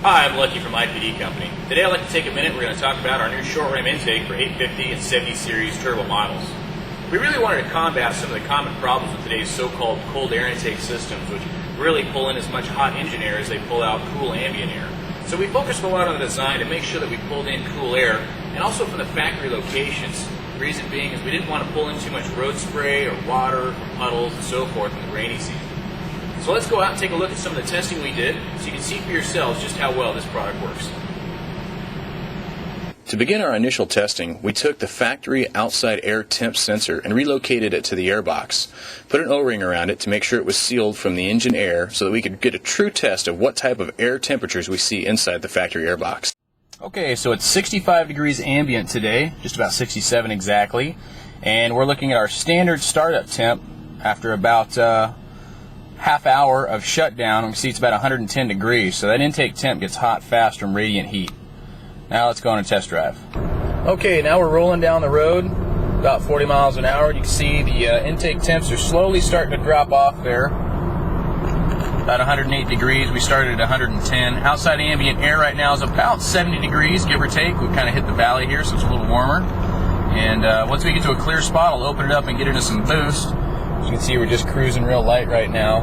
Hi, I'm Lucky from IPD Company. Today I'd like to take a minute. We're going to talk about our new short ram intake for 850 and 70 series turbo models. We really wanted to combat some of the common problems with today's so-called cold air intake systems, which really pull in as much hot engine air as they pull out cool ambient air. So we focused a lot on the design to make sure that we pulled in cool air, and also from the factory locations. The reason being is we didn't want to pull in too much road spray or water from puddles and so forth in the rainy season. So let's go out and take a look at some of the testing we did so you can see for yourselves just how well this product works. To begin our initial testing, we took the factory outside air temp sensor and relocated it to the air box. Put an O-ring around it to make sure it was sealed from the engine air so that we could get a true test of what type of air temperatures we see inside the factory air box. Okay, so it's 65 degrees ambient today, just about 67 exactly, and we're looking at our standard startup temp after about half hour of shutdown. We can see it's about 110 degrees, so that intake temp gets hot fast from radiant heat. Now let's go on a test drive. Okay, now we're rolling down the road about 40 miles an hour. You can see the intake temps are slowly starting to drop off there. About 108 degrees. We started at 110. Outside ambient air right now is about 70 degrees, give or take. We kind of hit the valley here, so it's a little warmer. And once we get to a clear spot, I'll open it up and get into some boost. As you can see, we're just cruising real light right now,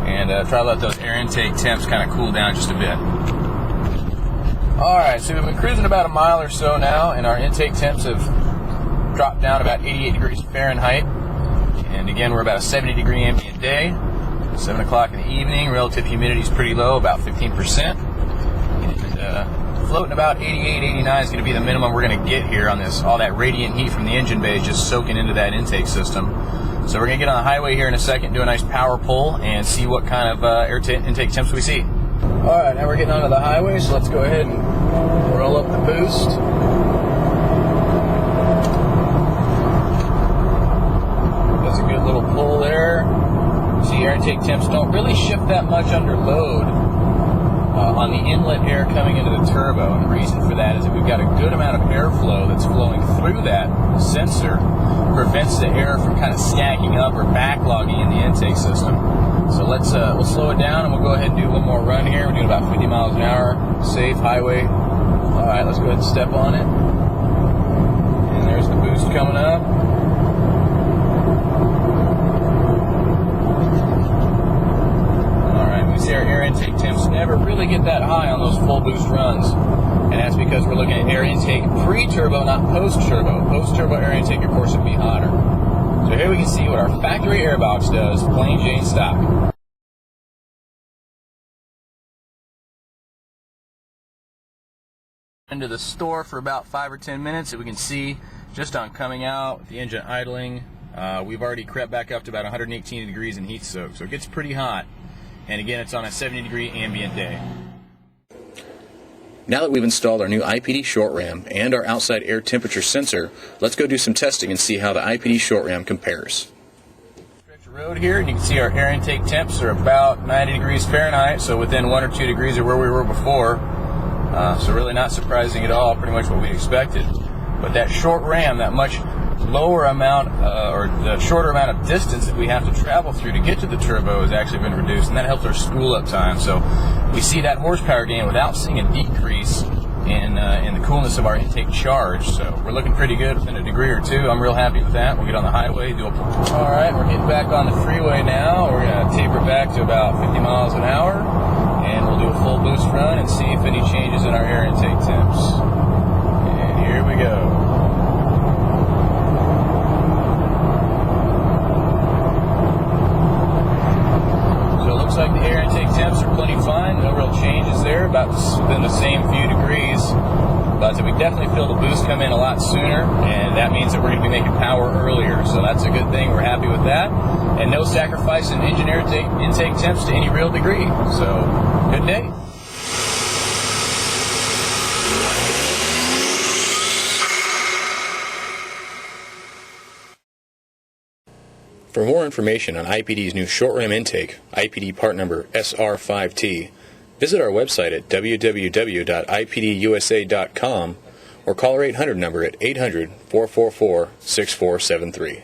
and try to let those air intake temps kind of cool down just a bit. Alright, so we've been cruising about a mile or so now, and our intake temps have dropped down about 88 degrees Fahrenheit. And again, we're about a 70 degree ambient day, 7 o'clock in the evening. Relative humidity is pretty low, about 15%. And floating about 88, 89 is going to be the minimum we're going to get here on this. All that radiant heat from the engine bay is just soaking into that intake system. So we're going to get on the highway here in a second, do a nice power pull, and see what kind of intake temps we see. Alright, now we're getting onto the highway, so let's go ahead and roll up the boost. That's a good little pull there. See, air intake temps don't really shift that much under load on the inlet air coming into the turbo, and the reason for that is that we've got a good amount of airflow that's flowing through that sensor, prevents the air from kind of stacking up or backlogging in the intake system. So we'll slow it down, and we'll go ahead and do one more run here. We're doing about 50 miles an hour, safe highway. All right, let's go ahead and step on it. And there's the boost coming up. All right, we see our air intake temps never really get that high on those full boost runs. And that's because we're looking at air intake pre-turbo, not post-turbo. Post-turbo air intake, of course, would be hotter. So here we can see what our factory airbox does, plain Jane stock. Into the store for about 5 or 10 minutes, and we can see just on coming out, with the engine idling, we've already crept back up to about 118 degrees in heat soak. So it gets pretty hot. And again, it's on a 70 degree ambient day. Now that we've installed our new IPD short ram and our outside air temperature sensor, let's go do some testing and see how the IPD short ram compares. Stretch of road here, and you can see our air intake temps are about 90 degrees Fahrenheit, so within 1 or 2 degrees of where we were before. So really not surprising at all, pretty much what we expected. But that short ram, that much lower amount, or the shorter amount of distance that we have to travel through to get to the turbo has actually been reduced, and that helps our spool up time. So we see that horsepower gain without seeing a decrease in the coolness of our intake charge. So we're looking pretty good within a degree or two. I'm real happy with that. We'll get on the highway, do a pull. All right, we're getting back on the freeway now. We're going to taper back to about 50 miles an hour, and we'll do a full boost run and see if any changes in our air intake temps. And here we go. Looks like the air intake temps are plenty fine, no real changes there, about within the same few degrees. But we definitely feel the boost come in a lot sooner, and that means that we're going to be making power earlier. So that's a good thing, we're happy with that. And no sacrifice in engine air intake temps to any real degree. So, good day. For more information on IPD's new short ram intake, IPD part number SR5T, visit our website at www.ipdusa.com or call our 800 number at 800-444-6473.